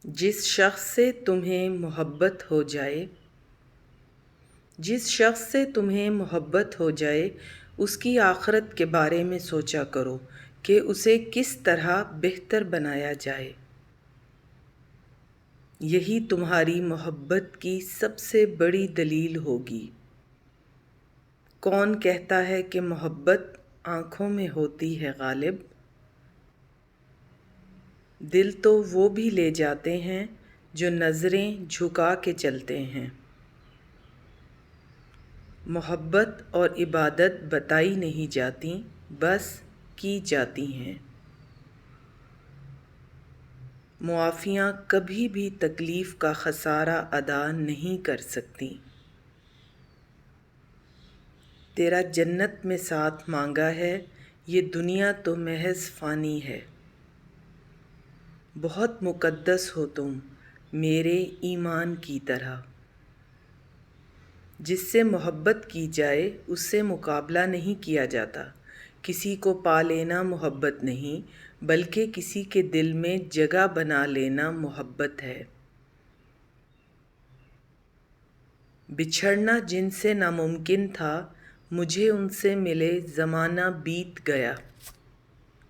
जिस शख्स से तुम्हें मोहब्बत हो जाए जिस शख्स से तुम्हें मोहब्बत हो जाए उसकी आखिरत के बारे में सोचा करो कि उसे किस तरह बेहतर बनाया जाए। यही तुम्हारी मोहब्बत की सबसे बड़ी दलील होगी। कौन कहता है कि मोहब्बत आँखों में होती है गालिब? दिल तो वो भी ले जाते हैं जो नज़रें झुका के चलते हैं। मोहब्बत और इबादत बताई नहीं जाती, बस की जाती हैं। मुआफ़ियाँ कभी भी तकलीफ़ का खसारा अदा नहीं कर सकती। तेरा जन्नत में साथ मांगा है, ये दुनिया तो महज फ़ानी है। बहुत मुक़द्दस हो तुम मेरे ईमान की तरह। जिससे मोहब्बत की जाए उससे मुकाबला नहीं किया जाता। किसी को पा लेना मोहब्बत नहीं, बल्कि किसी के दिल में जगह बना लेना मोहब्बत है। बिछड़ना जिनसे नामुमकिन था, मुझे उनसे मिले ज़माना बीत गया।